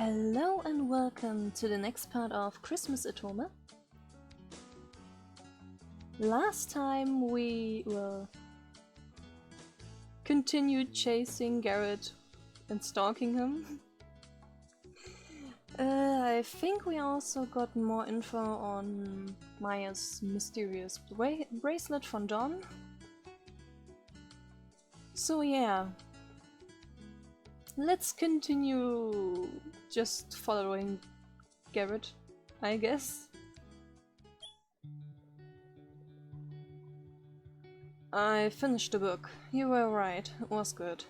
Hello and welcome to the next part of Christmas Otome. Last time we continued chasing Garret and stalking him. I think we also got more info on Maya's mysterious bracelet from Dawn. So yeah, let's continue just following Garret, I guess. I finished the book. You were right, it was good.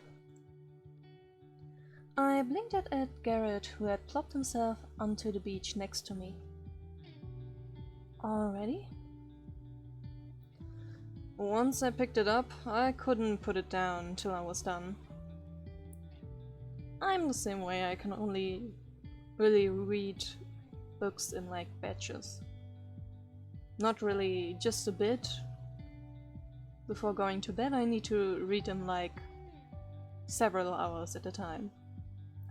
I blinked at Garret, who had plopped himself onto the beach next to me. Already? Once I picked it up, I couldn't put it down until I was done. I'm the same way, I can only really read books in like batches. Not really just a bit. Before going to bed I need to read them like several hours at a time.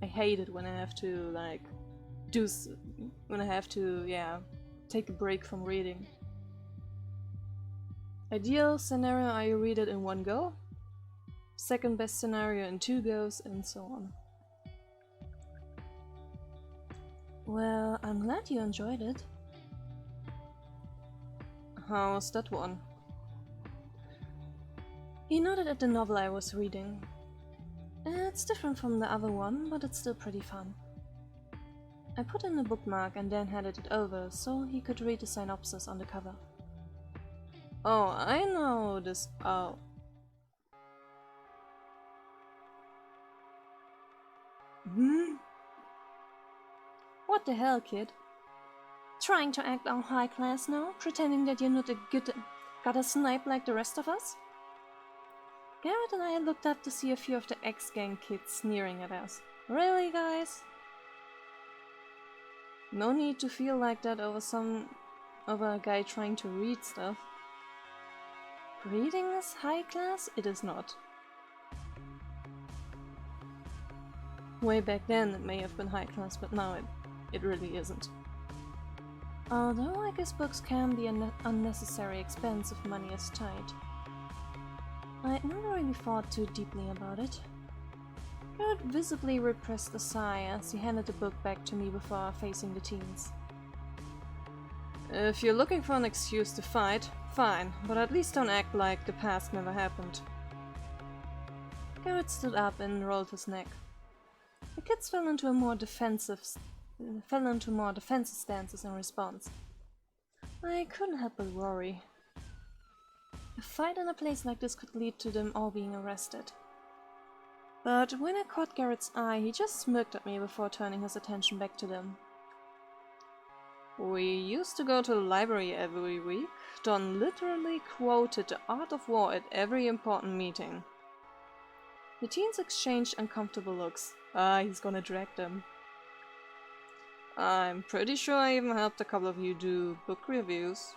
I hate it when I have to take a break from reading. Ideal scenario, I read it in one go. Second best scenario in 2 goes, and so on. Well, I'm glad you enjoyed it. How's that one? He nodded at the novel I was reading. It's different from the other one, but it's still pretty fun. I put in a bookmark and then handed it over so he could read the synopsis on the cover. Oh, I know this. Oh. What the hell, kid? Trying to act all high class now? Pretending that you're not a good gutter snipe like the rest of us? Garret and I looked up to see a few of the X-Gang kids sneering at us. Really, guys? No need to feel like that over a guy trying to read stuff. Reading is high class? It is not. Way back then it may have been high class, but now it really isn't. Although I guess books can be an unnecessary expense if money is tight. I'd never really thought too deeply about it. Garret visibly repressed a sigh as he handed the book back to me before facing the teens. If you're looking for an excuse to fight, fine, but at least don't act like the past never happened. Garret stood up and rolled his neck. The kids fell into more defensive stances in response. I couldn't help but worry. A fight in a place like this could lead to them all being arrested. But when I caught Garret's eye, he just smirked at me before turning his attention back to them. We used to go to the library every week. Don literally quoted The Art of War at every important meeting. The teens exchanged uncomfortable looks. He's gonna drag them. I'm pretty sure I even helped a couple of you do book reviews.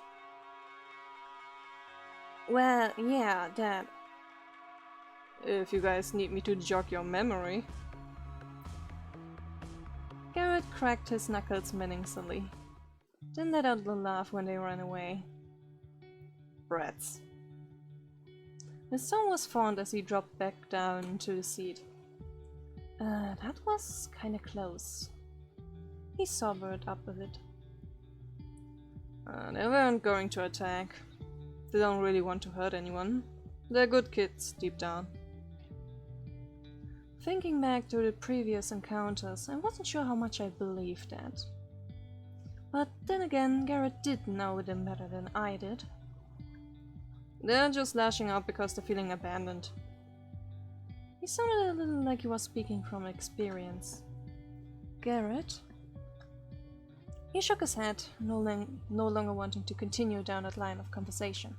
Well, yeah, that. If you guys need me to jog your memory. Garret cracked his knuckles menacingly, then let out a laugh when they ran away. Brats. His tone was fond as he dropped back down into the seat. That was kinda close. He sobered up a bit. They weren't going to attack. They don't really want to hurt anyone. They're good kids, deep down. Thinking back to the previous encounters, I wasn't sure how much I believed that. But then again, Garret did know them better than I did. They're just lashing out because they're feeling abandoned. He sounded a little like he was speaking from experience. Garret? He shook his head, no longer wanting to continue down that line of conversation.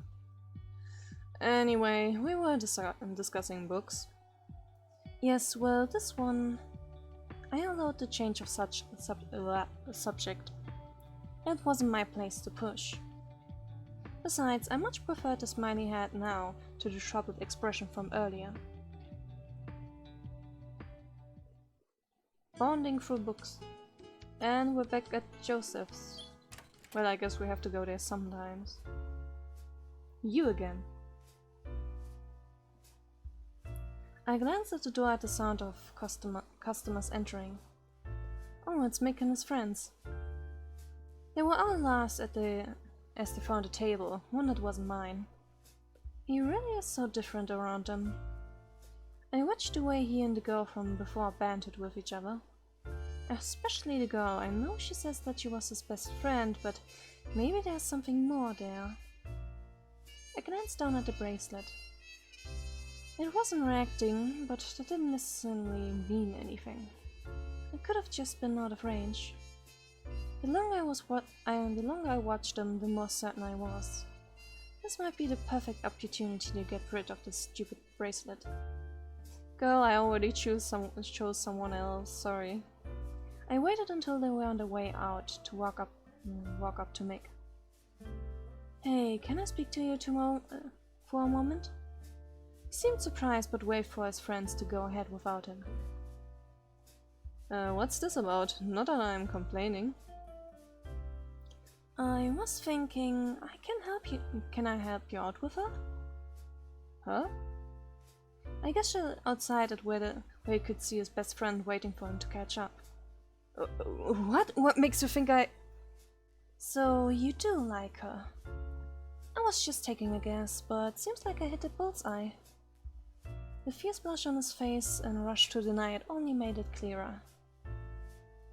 Anyway, we were discussing books. Yes, well, this one... I allowed the change of subject. It wasn't my place to push. Besides, I much preferred the smiley head now to the troubled expression from earlier. bonding through books. And we're back at Joseph's. Well, I guess we have to go there sometimes. You again. I glanced at the door at the sound of customers entering. Oh, it's Mick and his friends. They were all laughs as they found a table, one that wasn't mine. He really is so different around them. I watched the way he and the girl from before bantered with each other. Especially the girl. I know she says that she was his best friend, but maybe there's something more there. I glanced down at the bracelet. It wasn't reacting, but that didn't necessarily mean anything. It could have just been out of range. The longer I watched them, the more certain I was. This might be the perfect opportunity to get rid of this stupid bracelet. Girl, I already chose someone else, sorry. I waited until they were on their way out to walk up to Mick. Hey, can I speak to you for a moment? He seemed surprised but waved for his friends to go ahead without him. What's this about? Not that I'm complaining. I was thinking, can I help you out with her? Huh? I guess she's outside at where he could see his best friend waiting for him to catch up. What? What makes you think I... So you do like her? I was just taking a guess, but seems like I hit the bullseye. The fierce blush on his face and rush to deny it only made it clearer.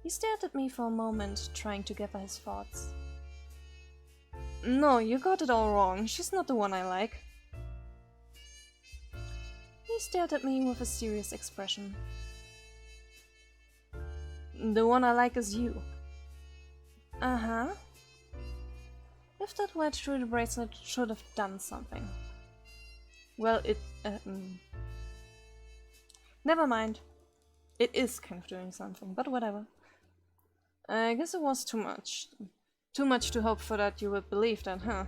He stared at me for a moment, trying to gather his thoughts. No, you got it all wrong. She's not the one I like. He stared at me with a serious expression. The one I like is you. Uh-huh. If that were true, the bracelet should have done something. Well, never mind. It is kind of doing something, but whatever. I guess it was too much. Too much to hope for that you would believe that, huh?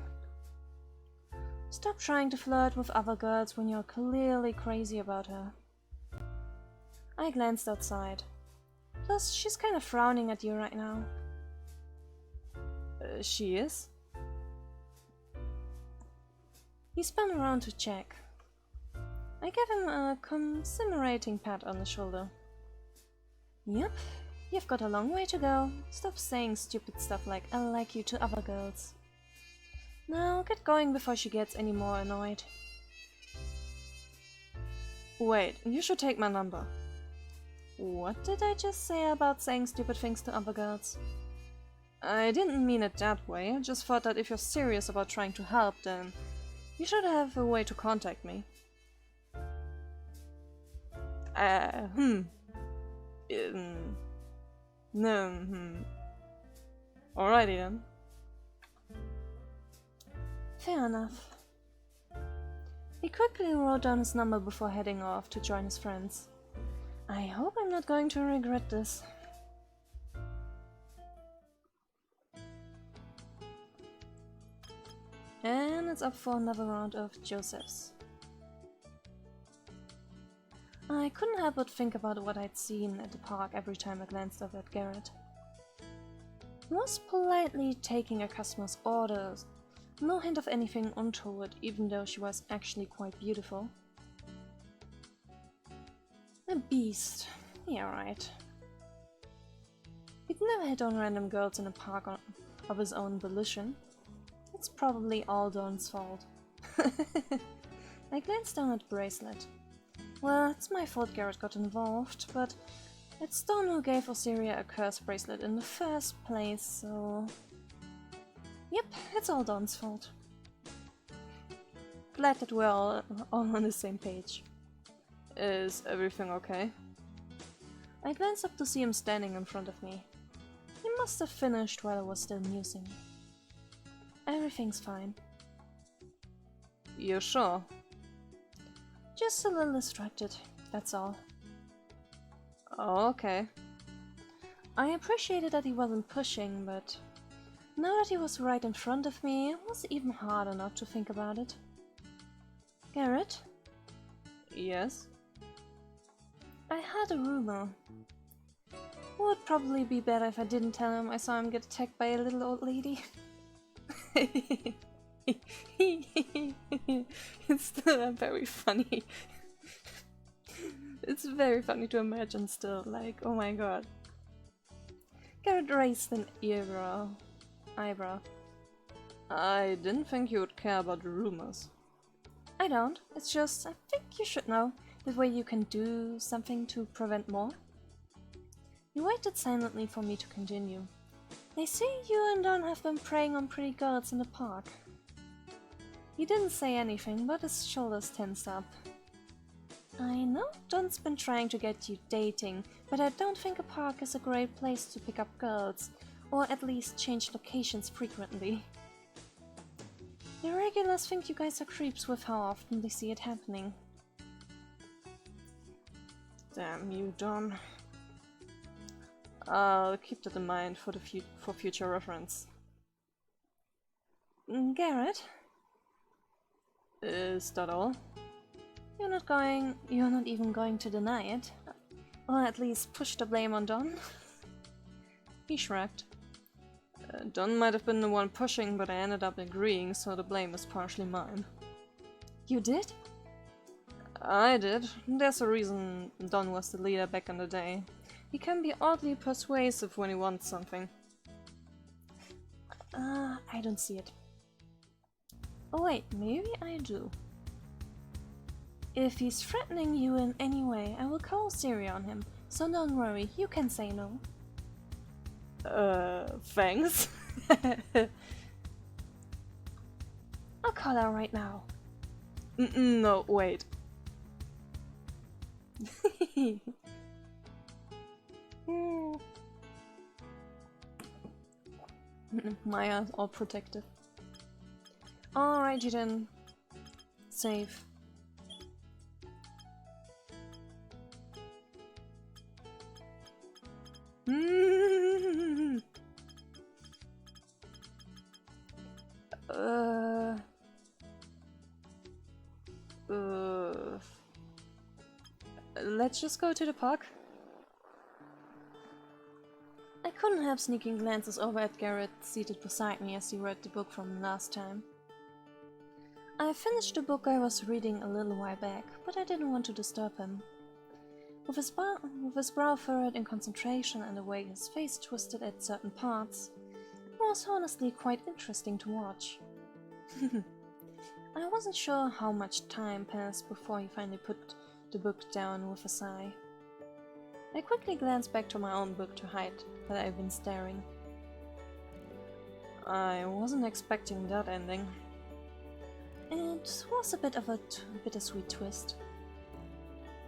Stop trying to flirt with other girls when you're clearly crazy about her. I glanced outside. Plus, she's kind of frowning at you right now. She is? He spun around to check. I gave him a commiserating pat on the shoulder. Yep, you've got a long way to go. Stop saying stupid stuff like I like you to other girls. Now get going before she gets any more annoyed. Wait, you should take my number. What did I just say about saying stupid things to other girls? I didn't mean it that way. I just thought that if you're serious about trying to help, then you should have a way to contact me. No, Alrighty then. Fair enough. He quickly wrote down his number before heading off to join his friends. I hope I'm not going to regret this. And it's up for another round of Joseph's. I couldn't help but think about what I'd seen at the park every time I glanced over at Garret. He was politely taking a customer's orders. No hint of anything untoward, even though she was actually quite beautiful. A beast. Yeah, right. He'd never hit on random girls in a park of his own volition. It's probably all Dawn's fault. I glanced down at the bracelet. Well, it's my fault Garret got involved, but it's Dawn who gave Osiria a cursed bracelet in the first place, so... Yep, it's all Dawn's fault. Glad that we're all on the same page. Is everything okay? I glanced up to see him standing in front of me. He must have finished while I was still musing. Everything's fine. You're sure? Just a little distracted, that's all. Oh, okay. I appreciated that he wasn't pushing, but now that he was right in front of me, it was even harder not to think about it. Garret? Yes? I heard a rumor. would probably be better if I didn't tell him I saw him get attacked by a little old lady. It's still very funny. It's very funny to imagine still, like, oh my god. Garret raised an eyebrow. I didn't think you would care about the rumors. I don't. It's just, I think you should know the way you can do something to prevent more. You waited silently for me to continue. They say you and Don have been preying on pretty girls in the park. He didn't say anything, but his shoulders tensed up. I know Don's been trying to get you dating, but I don't think a park is a great place to pick up girls, or at least change locations frequently. The regulars think you guys are creeps with how often they see it happening. Damn you, Don. I'll keep that in mind for future reference. Garret? Is that all? You're not even going to deny it? Or at least push the blame on Don? He shrugged. Don might have been the one pushing, but I ended up agreeing, so the blame is partially mine. You did? I did. There's a reason Don was the leader back in the day. He can be oddly persuasive when he wants something. I don't see it. Oh wait, maybe I do. If he's threatening you in any way, I will call Siri on him, so don't worry, you can say no. Thanks. I'll call her right now. No, wait. Maya's all protective. Alrighty then. Save. Let's just go to the park. I couldn't help sneaking glances over at Garret, seated beside me as he read the book from last time. I finished the book I was reading a little while back, but I didn't want to disturb him. With his brow furrowed in concentration and the way his face twisted at certain parts, it was honestly quite interesting to watch. I wasn't sure how much time passed before he finally put the book down with a sigh. I quickly glanced back to my own book to hide that I've been staring. I wasn't expecting that ending. It was a bit of a bittersweet twist.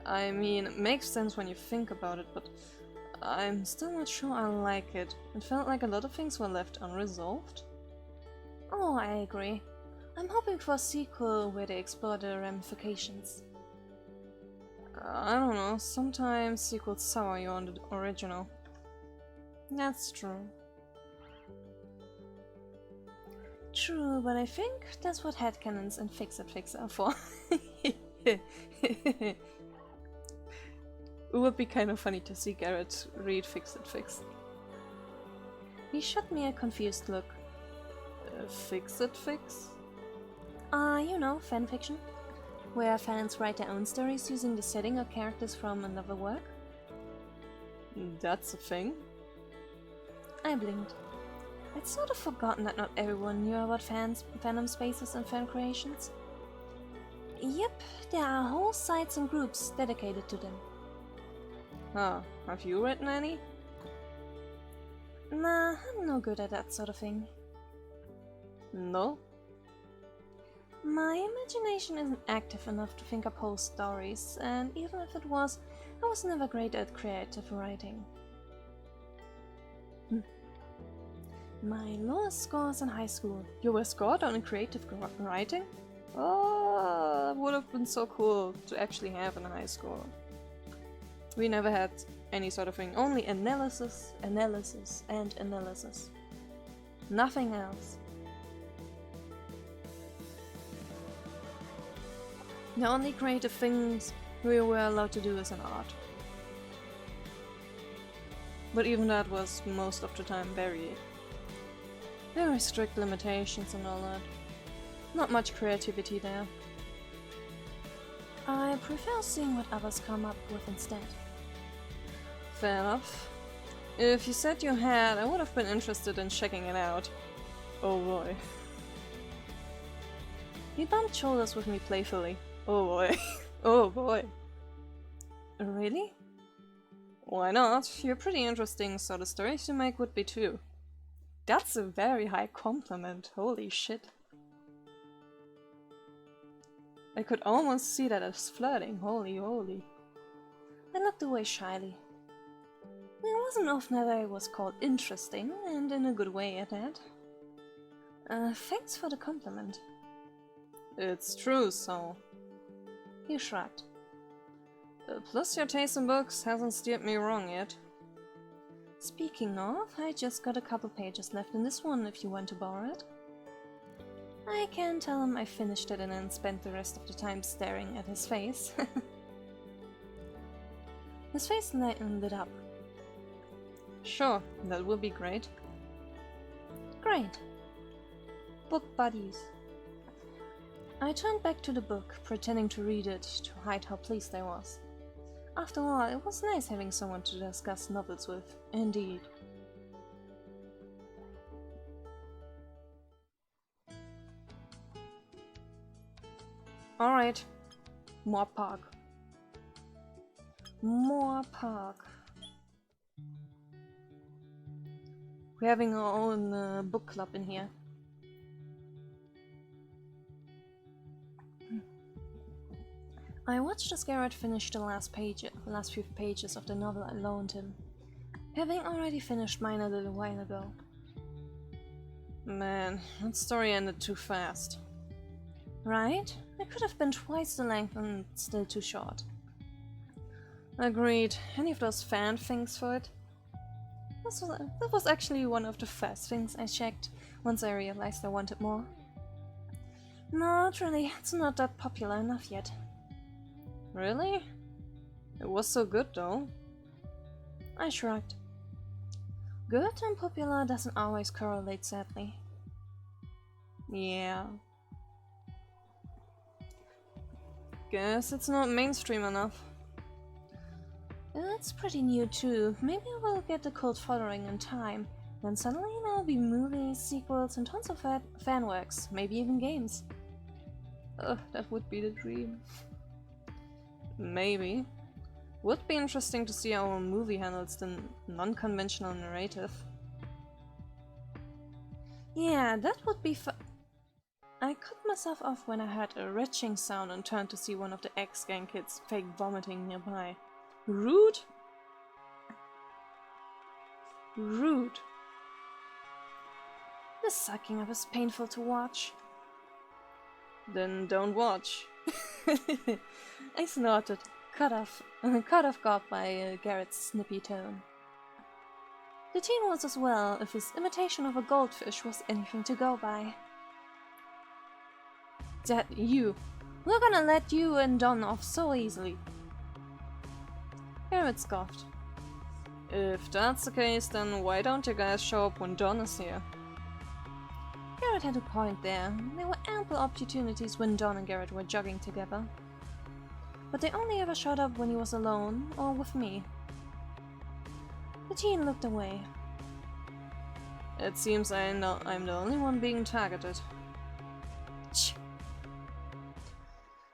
I mean, it makes sense when you think about it, but I'm still not sure I like it. It felt like a lot of things were left unresolved. Oh, I agree. I'm hoping for a sequel where they explore the ramifications. I don't know, sometimes sequels sour you on the original. That's true. True, but I think that's what headcanons and fix-it-fix are for. It would be kind of funny to see Garret read Fix-It-Fix. He shot me a confused look. Fix-It-Fix? You know, fanfiction. Where fans write their own stories using the setting or characters from another work. That's a thing? I blinked. I'd sort of forgotten that not everyone knew about fandom spaces and fan creations. Yep, there are whole sites and groups dedicated to them. Huh, have you written any? Nah, I'm no good at that sort of thing. No? My imagination isn't active enough to think up whole stories, and even if it was, I was never great at creative writing. My lowest scores in high school. You were scored on creative writing? Oh, that would have been so cool to actually have in high school. We never had any sort of thing, only analysis, analysis, and analysis. Nothing else. The only creative things we were allowed to do is an art. But even that was most of the time very strict limitations and all that. Not much creativity there. I prefer seeing what others come up with instead. Fair enough. If you said you had, I would have been interested in checking it out. Oh boy. He bumped shoulders with me playfully. Oh boy. Oh boy. Really? Why not? You're pretty interesting, so the stories you make would be too. That's a very high compliment, holy shit. I could almost see that as flirting, holy holy. I looked away shyly. It wasn't often that I was called interesting, and in a good way at that. Thanks for the compliment. It's true, so... He shrugged. Plus your taste in books hasn't steered me wrong yet. Speaking of, I just got a couple pages left in this one if you want to borrow it. I can tell him I finished it and then spent the rest of the time staring at his face. His face lit up. Sure, that will be great. Great. Book buddies. I turned back to the book, pretending to read it to hide how pleased I was. After all, it was nice having someone to discuss novels with, indeed. Alright. More park. More park. We're having our own book club in here. I watched as Garret finished the last few pages of the novel I loaned him, having already finished mine a little while ago. Man, that story ended too fast. Right? It could have been twice the length and still too short. Agreed. Any of those fan things for it? That was actually one of the first things I checked once I realized I wanted more. Not really, it's not that popular enough yet. Really? It was so good though. I shrugged. Good and popular doesn't always correlate, sadly. Yeah. Guess it's not mainstream enough. It's pretty new too. Maybe we'll get a cult following in time. Then suddenly there'll be movies, sequels, and tons of fan works. Maybe even games. Ugh, that would be the dream. Maybe. Would be interesting to see how a movie handles the non-conventional narrative. Yeah, that would be I cut myself off when I heard a retching sound and turned to see one of the X-Gang kids fake vomiting nearby. Rude? Rude. The sucking up is painful to watch. Then don't watch. I snorted, cut off guard by Garret's snippy tone. The teen was as well, if his imitation of a goldfish was anything to go by. That you. We're gonna let you and Don off so easily. Garret scoffed. If that's the case, then why don't you guys show up when Don is here? Garret had a point there. There were ample opportunities when Don and Garret were jogging together. But they only ever showed up when he was alone or with me. The teen looked away. It seems I'm the only one being targeted. Shh.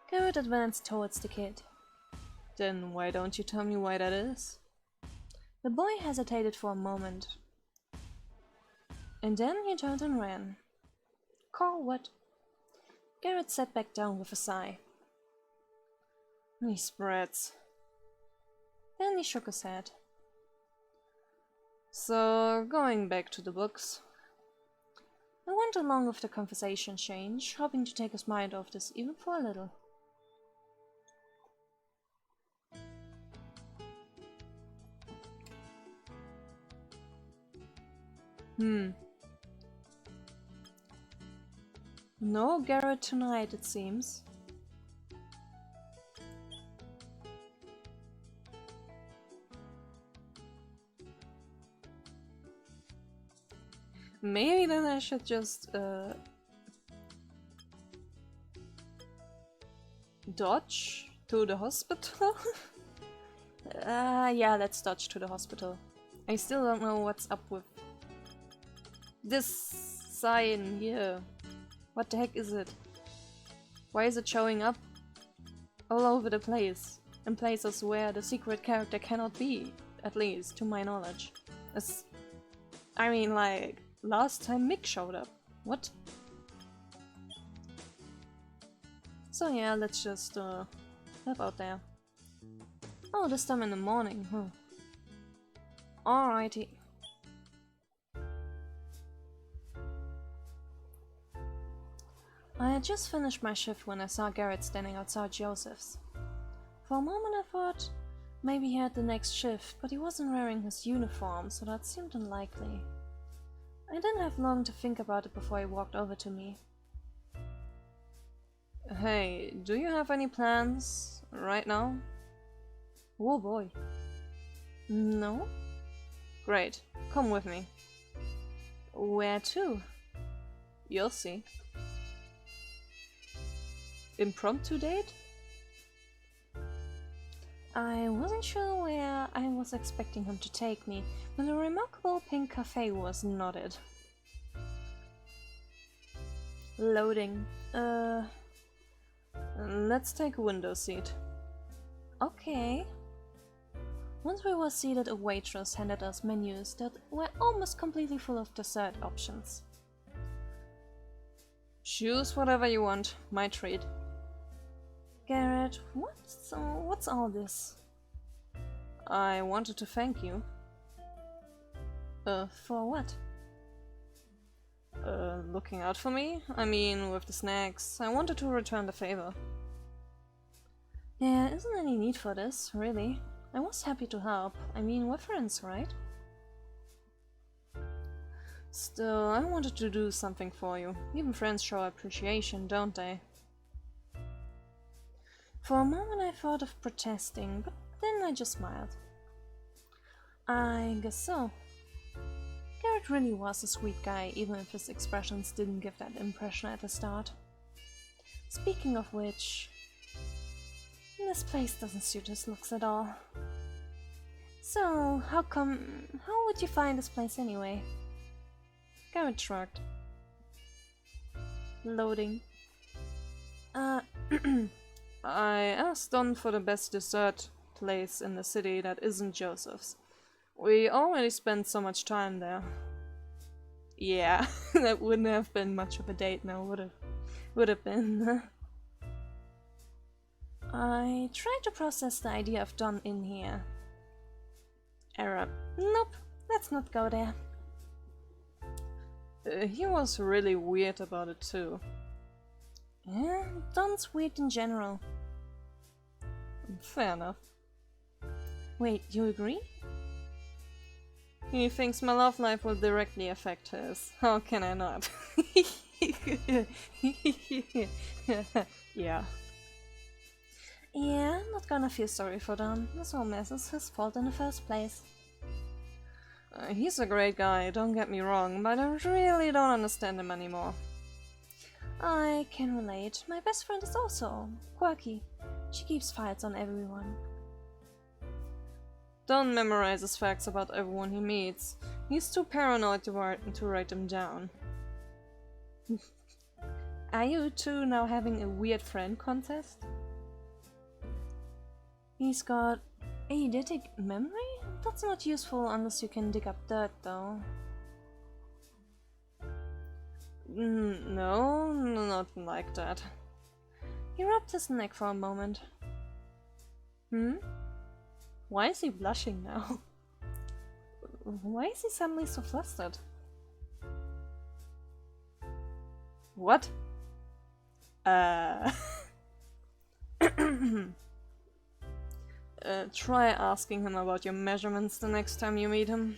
Garret advanced towards the kid. Then why don't you tell me why that is? The boy hesitated for a moment. And then he turned and ran. Call what? Garret sat back down with a sigh. These brats. Then he shook his head. So, going back to the books. I went along with the conversation change, hoping to take his mind off this even for a little. No Garret tonight, it seems. Maybe then I should just dodge to the hospital? Yeah, let's dodge to the hospital. I still don't know what's up with this sign here. What the heck is it? Why is it showing up all over the place? In places where the secret character cannot be, at least to my knowledge. I mean, like, last time Mick showed up. What? So yeah, let's just head out there. Oh, this time in the morning, huh? Alrighty. I had just finished my shift when I saw Garret standing outside Joseph's. For a moment I thought maybe he had the next shift, but he wasn't wearing his uniform, so that seemed unlikely. I didn't have long to think about it before he walked over to me. Hey, do you have any plans right now? Oh boy. No? Great, come with me. Where to? You'll see. Impromptu date? I wasn't sure where I was expecting him to take me, but a remarkable pink cafe was nodded. Loading. Let's take a window seat. Okay. Once we were seated, a waitress handed us menus that were almost completely full of dessert options. Choose whatever you want, my treat. Garret, what's all this? I wanted to thank you. For what? Looking out for me? I mean, with the snacks. I wanted to return the favor. There isn't any need for this, really. I was happy to help. I mean, we're friends, right? Still, I wanted to do something for you. Even friends show appreciation, don't they? For a moment I thought of protesting, but then I just smiled. I guess so. Garret really was a sweet guy, even if his expressions didn't give that impression at the start. Speaking of which, this place doesn't suit his looks at all. So, how would you find this place anyway? Garret shrugged. Loading. I asked Don for the best dessert place in the city that isn't Joseph's. We already spent so much time there. Yeah, that wouldn't have been much of a date now, would it? Would have been. I tried to process the idea of Don in here. Error. Nope, let's not go there. He was really weird about it too. Yeah, Don's weird in general. Fair enough. Wait, you agree? He thinks my love life will directly affect his. How can I not? Yeah. Yeah, I'm not gonna feel sorry for Don. This whole mess is his fault in the first place. He's a great guy, don't get me wrong, but I really don't understand him anymore. I can relate. My best friend is also quirky. She keeps files on everyone. Don memorizes facts about everyone he meets. He's too paranoid to write them down. Are you two now having a weird friend contest? He's got eidetic memory? That's not useful unless you can dig up dirt, though. No, not like that. He rubbed his neck for a moment. Why is he blushing now? Why is he suddenly so flustered? What? Try asking him about your measurements the next time you meet him.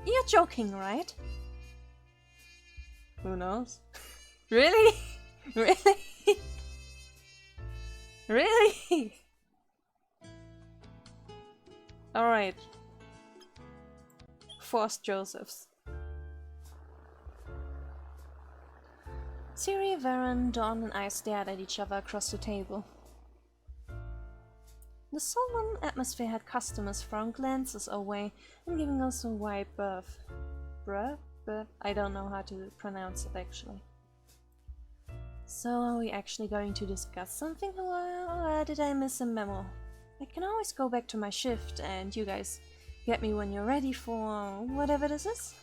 You're joking, right? Who knows? Really? Really? Really? Alright. Forced Joseph's. Siri, Varen, Dawn and I stared at each other across the table. The solemn atmosphere had customers throwing glances our way and giving us a wide berth. I don't know how to pronounce it actually. So are we actually going to discuss something, or did I miss a memo? I can always go back to my shift and you guys get me when you're ready for whatever this is.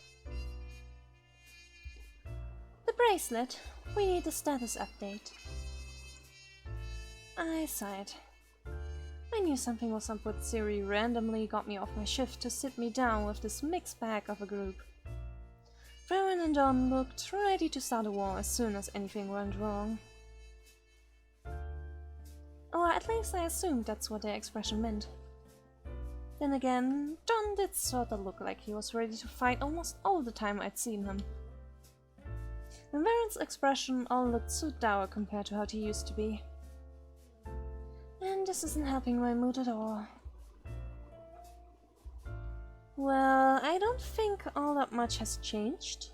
The bracelet. We need a status update. I sighed. I knew something was up with Siri randomly got me off my shift to sit me down with this mixed bag of a group. Varen and Dawn looked ready to start a war as soon as anything went wrong. Or at least I assumed that's what their expression meant. Then again, Dawn did sorta look like he was ready to fight almost all the time I'd seen him. And Varen's expression all looked so dour compared to how he used to be. And this isn't helping my mood at all. Well, I don't think all that much has changed.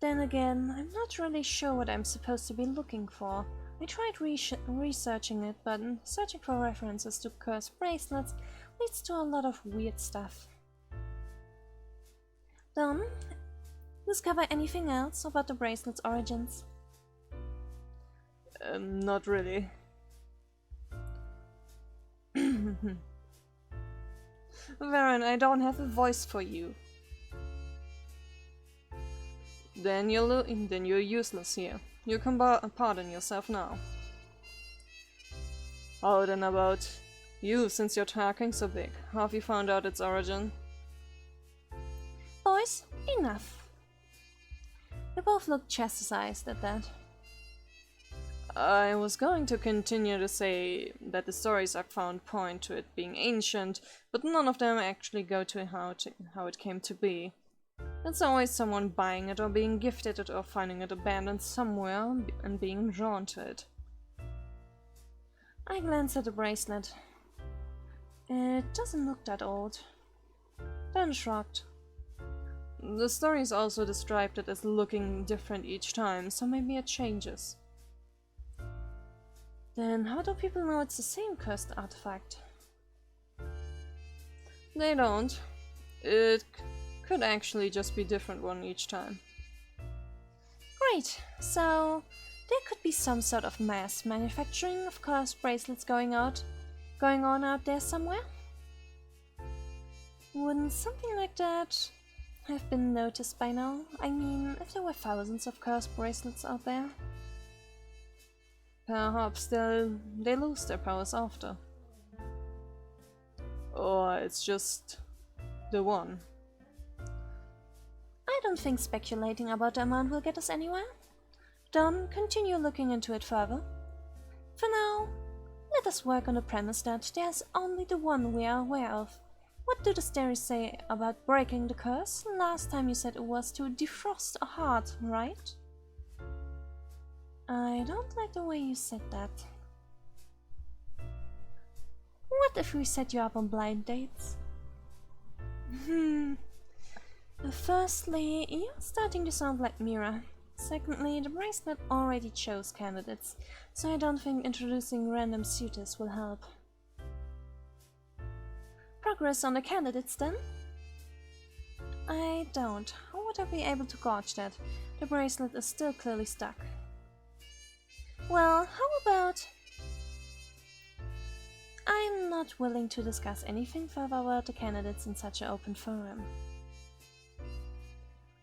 Then again, I'm not really sure what I'm supposed to be looking for. I tried researching it, but searching for references to cursed bracelets leads to a lot of weird stuff. Dawn, discover anything else about the bracelet's origins? Not really. Varen, I don't have a voice for you. Then you're useless here. You can pardon yourself now. How then about you, since you're talking so big? Have you found out its origin? Boys, enough. They both looked chastised at that. I was going to continue to say that the stories I've found point to it being ancient, but none of them actually go to how it came to be. It's always someone buying it or being gifted it or finding it abandoned somewhere and being drawn to it. I glanced at the bracelet. It doesn't look that old. Then shrugged. The stories also described it as looking different each time, so maybe it changes. Then how do people know it's the same cursed artifact? They don't. It could actually just be different one each time. Great, so there could be some sort of mass manufacturing of cursed bracelets going on out there somewhere? Wouldn't something like that have been noticed by now? I mean, if there were thousands of cursed bracelets out there. Perhaps they lose their powers after. Or it's just the one. I don't think speculating about the amount will get us anywhere. Dawn, continue looking into it further. For now, let us work on the premise that there's only the one we are aware of. What do the stories say about breaking the curse? Last time you said it was to defrost a heart, right? I don't like the way you said that. What if we set you up on blind dates? Firstly, you're starting to sound like Mira. Secondly, the bracelet already chose candidates, so I don't think introducing random suitors will help. Progress on the candidates then? I don't. How would I be able to gauge that? The bracelet is still clearly stuck. Well, how about... I'm not willing to discuss anything further about the candidates in such an open forum.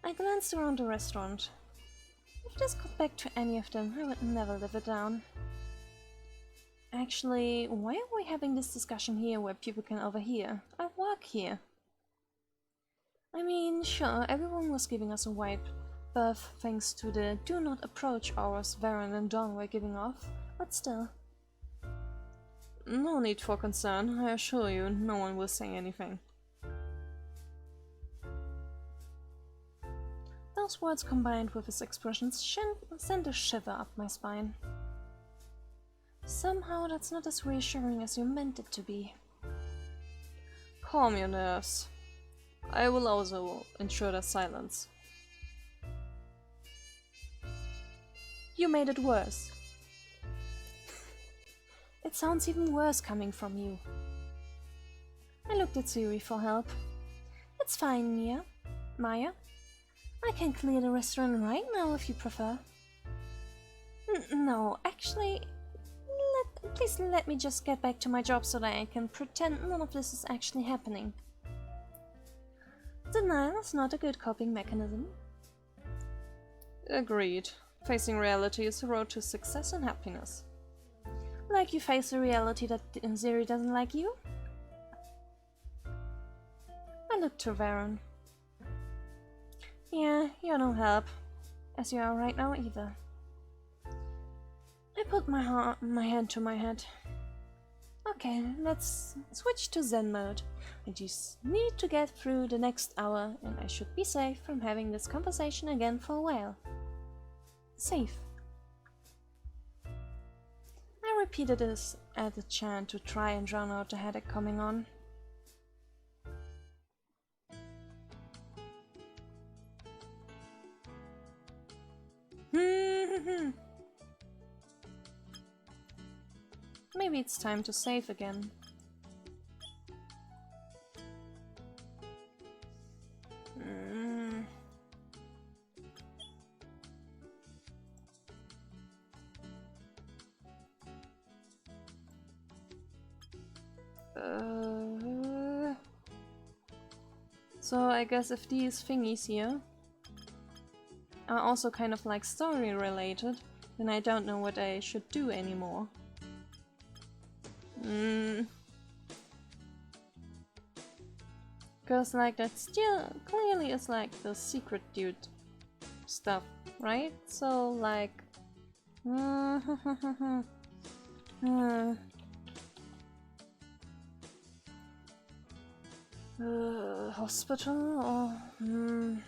I glanced around the restaurant. If this got back to any of them, I would never live it down. Actually, why are we having this discussion here where people can overhear? I work here. I mean, sure, everyone was giving us a wide berth thanks to the do not approach hours Varen and Dawn were giving off, but still. No need for concern, I assure you, no one will say anything. Those words combined with his expressions sent a shiver up my spine. Somehow that's not as reassuring as you meant it to be. Calm your nerves. I will also ensure their silence. You made it worse. It sounds even worse coming from you. I looked at Siri for help. It's fine, Maya. I can clear the restaurant right now if you prefer. No, actually, please let me just get back to my job so that I can pretend none of this is actually happening. Denial is not a good coping mechanism. Agreed. Facing reality is the road to success and happiness. Like you face the reality that Siri doesn't like you? I looked to Varen. Yeah, you're no help. As you are right now either. I put my hand to my head. Okay, let's switch to Zen mode. I just need to get through the next hour and I should be safe from having this conversation again for a while. Safe. I repeated this as a chant to try and drown out the headache coming on. Maybe it's time to save again. So I guess if these thingies here are also kind of like story related, then I don't know what I should do anymore. Because like that still clearly is like the secret dude stuff, right? So like hospital or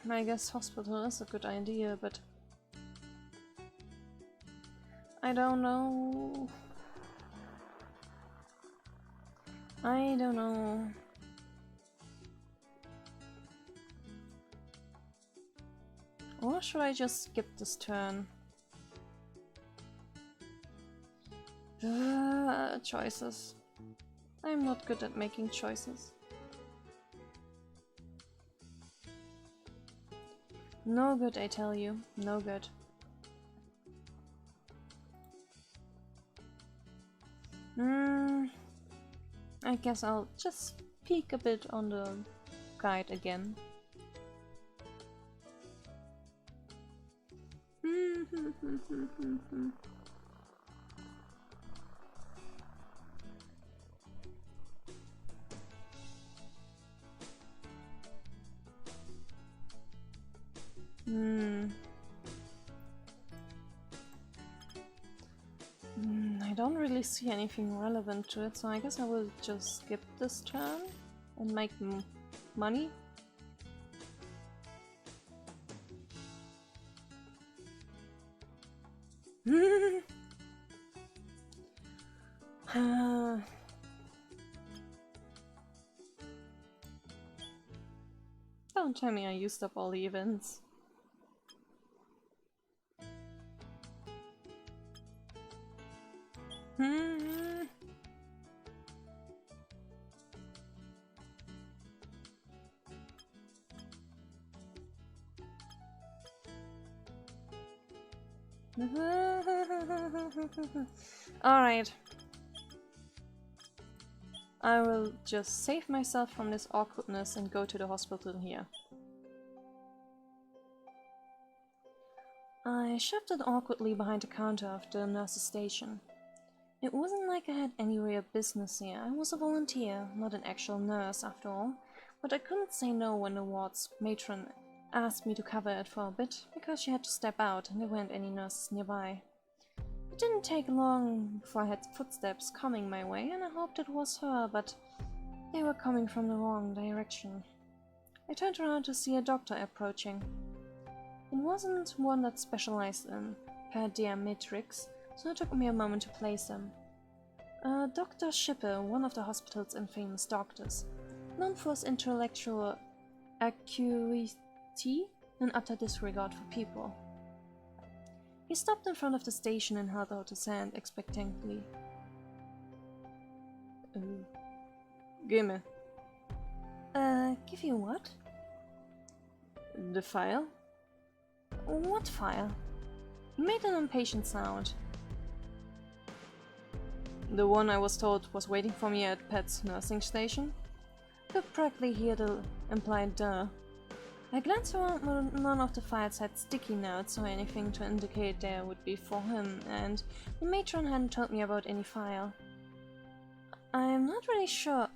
I guess hospital is a good idea, but I don't know. I don't know. Or should I just skip this turn? Choices. I'm not good at making choices. No good, I tell you. No good. I guess I'll just peek a bit on the guide again. I don't really see anything relevant to it, so I guess I will just skip this turn and make money. Don't tell me I used up all the events. Alright. I will just save myself from this awkwardness and go to the hospital here. I shifted awkwardly behind the counter of the nurse's station. It wasn't like I had any real business here. I was a volunteer, not an actual nurse after all, but I couldn't say no when the ward's matron asked me to cover it for a bit, because she had to step out and there weren't any nurses nearby. It didn't take long before I had footsteps coming my way, and I hoped it was her, but they were coming from the wrong direction. I turned around to see a doctor approaching. It wasn't one that specialized in pediatrics, so it took me a moment to place him. Dr. Schipper, one of the hospital's infamous doctors, known for his intellectual acuity and utter disregard for people. He stopped in front of the station and held out his hand expectantly. Gimme. Give you what? The file? What file? He made an impatient sound. The one I was told was waiting for me at Pet's nursing station? Could practically hear the implied duh. I glanced around, but none of the files had sticky notes or anything to indicate they would be for him, and the matron hadn't told me about any file. I'm not really sure.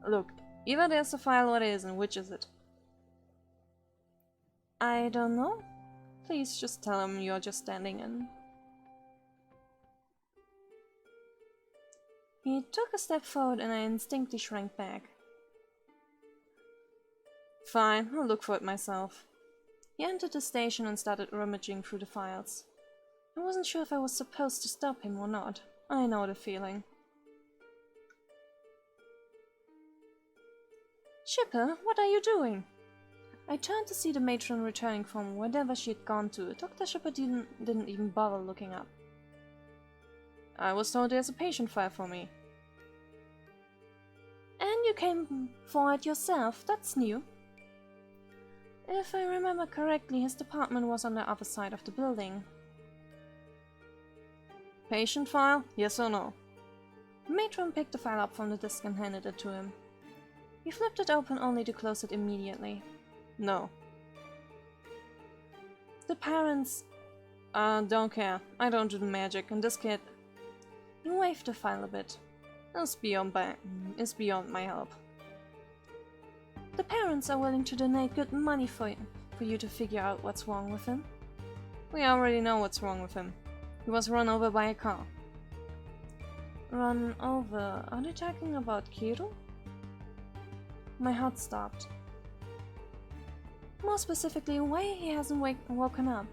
Look, either there's a file or there isn't. Which is it? I don't know. Please just tell him you're just standing in. He took a step forward and I instinctively shrank back. Fine, I'll look for it myself. He entered the station and started rummaging through the files. I wasn't sure if I was supposed to stop him or not. I know the feeling. Shipper, what are you doing? I turned to see the matron returning from wherever she had gone to. Dr. Shipper didn't even bother looking up. I was told there's a patient file for me. And you came for it yourself, that's new. If I remember correctly, his department was on the other side of the building. Patient file? Yes or no? The matron picked the file up from the desk and handed it to him. He flipped it open only to close it immediately. No. The parents... Don't care. I don't do the magic, and this kid... He waved the file a bit. It's beyond my help. The parents are willing to donate good money for you to figure out what's wrong with him. We already know what's wrong with him. He was run over by a car. Run over? Are they talking about Kiro? My heart stopped. More specifically, why he hasn't woken up.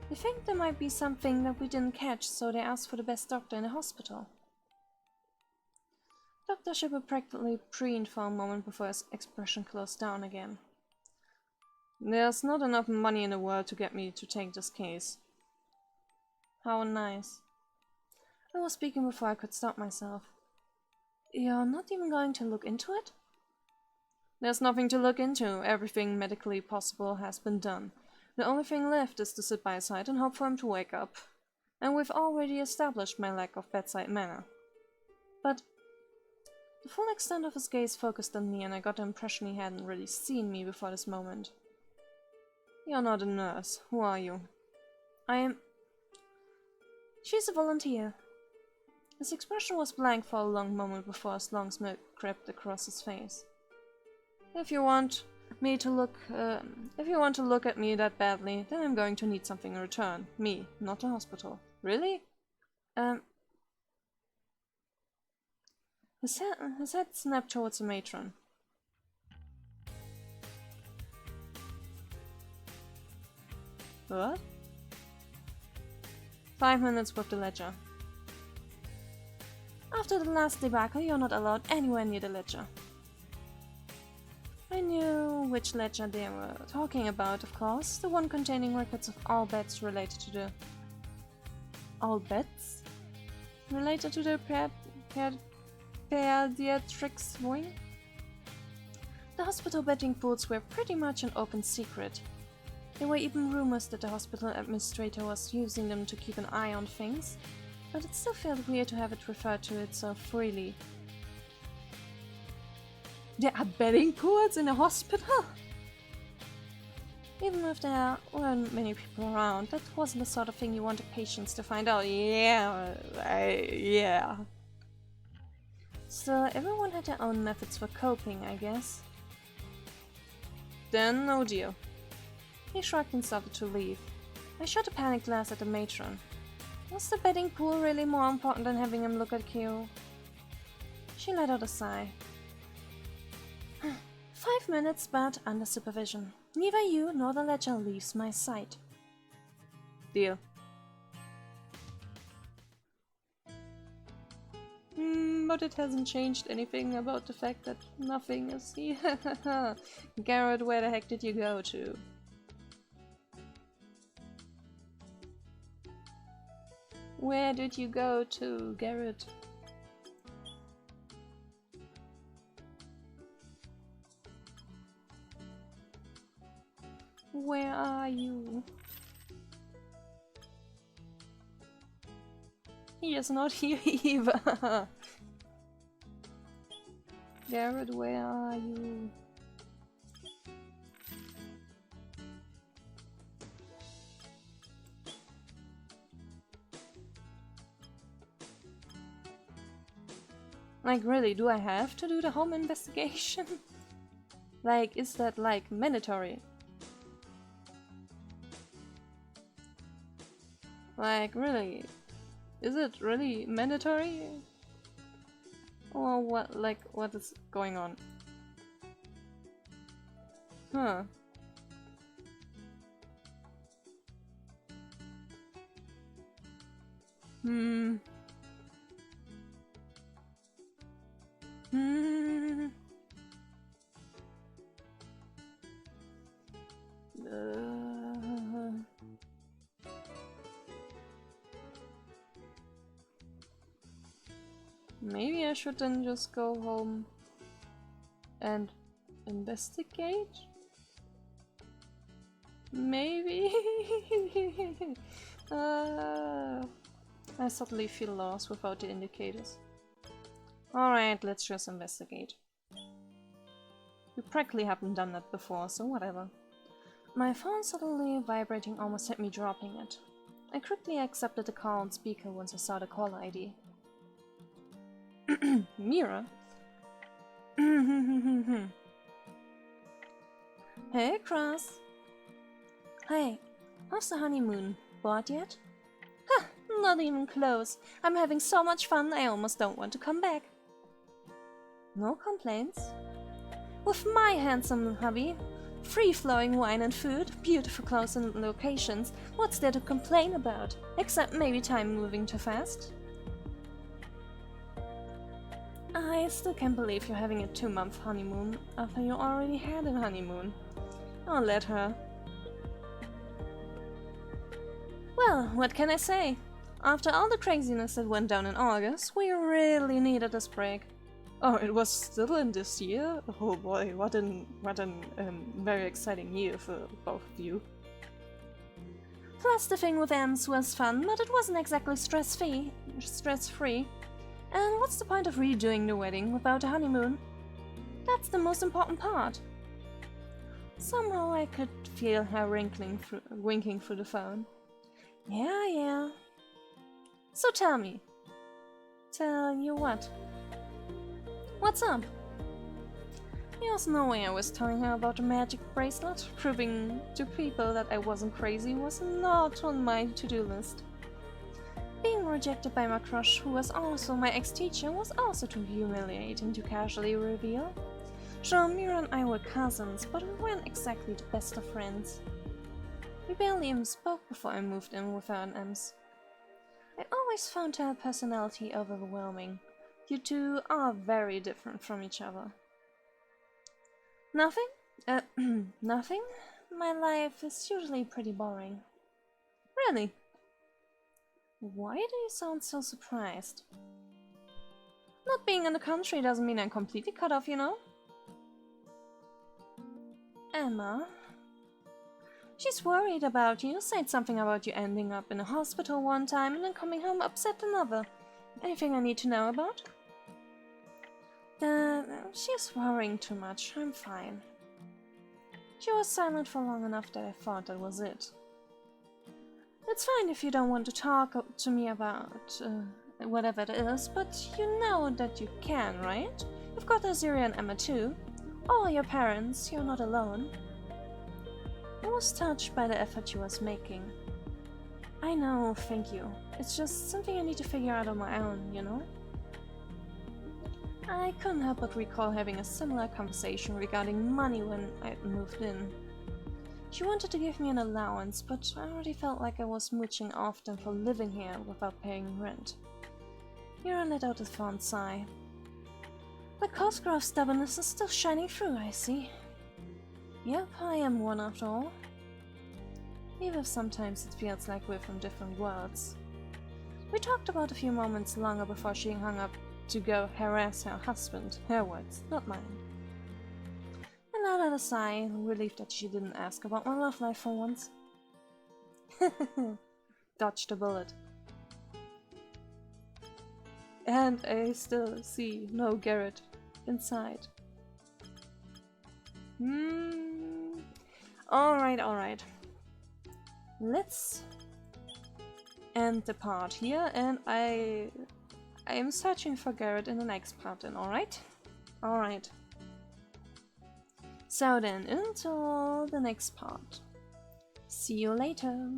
They think there might be something that we didn't catch, so they asked for the best doctor in the hospital. Dr. Shipper practically preened for a moment before his expression closed down again. There's not enough money in the world to get me to take this case. How nice. I was speaking before I could stop myself. You're not even going to look into it? There's nothing to look into. Everything medically possible has been done. The only thing left is to sit by his side and hope for him to wake up. And we've already established my lack of bedside manner. But the full extent of his gaze focused on me, and I got the impression he hadn't really seen me before this moment. You're not a nurse. Who are you? I am... She's a volunteer. His expression was blank for a long moment before a long smirk crept across his face. If you want to look at me that badly, then I'm going to need something in return. Me, not the hospital. Really? His head snapped towards the matron. What? 5 minutes with the ledger. After the last debacle, you're not allowed anywhere near the ledger. I knew which ledger they were talking about, of course. The one containing records of all bets related to the... All bets? Related to the pediatrics wing? The hospital betting pools were pretty much an open secret. There were even rumors that the hospital administrator was using them to keep an eye on things, but it still felt weird to have it referred to it so freely. There are betting pools in a hospital? Even if there weren't many people around, that wasn't the sort of thing you wanted patients to find out. Yeah. So everyone had their own methods for coping, I guess. Then no deal. He shrugged and started to leave. I shot a panicked glance at the matron. Was the betting pool really more important than having him look at Kyo? She let out a sigh. 5 minutes, but under supervision. Neither you nor the ledger leaves my sight. Deal. But it hasn't changed anything about the fact that nothing is here. Garret, where the heck did you go to? Where did you go to, Garret? Where are you? He is not here either. Garret, where are you? Like, really, do I have to do the home investigation? Like, is that, like, mandatory? Like, really? Is it really mandatory? Or what, like, what is going on? Huh. Hmm. Hmm. Maybe I should then just go home and investigate? Maybe? I suddenly feel lost without the indicators. Alright, let's just investigate. We practically haven't done that before, so whatever. My phone suddenly vibrating almost had me dropping it. I quickly accepted the call on speaker once I saw the caller ID. Mira? Hey, Cross. Hey, how's the honeymoon? Bored yet? Huh, not even close. I'm having so much fun I almost don't want to come back. No complaints? With my handsome hubby, free-flowing wine and food, beautiful clothes and locations, what's there to complain about? Except maybe time moving too fast? I still can't believe you're having a 2-month honeymoon after you already had a honeymoon. I'll let her. Well, what can I say? After all the craziness that went down in August, we really needed this break. Oh, it was still in this year? Oh boy, what an very exciting year for both of you. Plus, the thing with Ems was fun, but it wasn't exactly stress-free. And what's the point of redoing the wedding without a honeymoon? That's the most important part. Somehow I could feel her winking through the phone. Yeah. So tell me. Tell you what? What's up? There was no way I was telling her about the magic bracelet. Proving to people that I wasn't crazy was not on my to-do list. Being rejected by my crush, who was also my ex-teacher, was also too humiliating to casually reveal. Sure, Mira and I were cousins, but we weren't exactly the best of friends. We barely even spoke before I moved in with her and Ems. I always found her personality overwhelming. You two are very different from each other. Nothing? Nothing? My life is usually pretty boring. Really? Why do you sound so surprised? Not being in the country doesn't mean I'm completely cut off, you know? Emma? She's worried about you, said something about you ending up in a hospital one time and then coming home upset another. Anything I need to know about? She's worrying too much. I'm fine. She was silent for long enough that I thought that was it. It's fine if you don't want to talk to me about whatever it is, but you know that you can, right? You've got Azuri and Emma too. Or your parents, you're not alone. I was touched by the effort she was making. I know, thank you. It's just something I need to figure out on my own, you know? I couldn't help but recall having a similar conversation regarding money when I moved in. She wanted to give me an allowance, but I already felt like I was mooching often for living here without paying rent. Mira let out a fond sigh. The Cosgrove stubbornness is still shining through, I see. Yep, I am one after all. Even if sometimes it feels like we're from different worlds. We talked about a few moments longer before she hung up to go harass her husband. Her words, not mine. And I let a sigh, relieved that she didn't ask about my love life for once. Dodged a bullet. And I still see no Garret inside. Alright. Let's end the part here, and I am searching for Garret in the next part then, alright? Alright. So then, until the next part. See you later!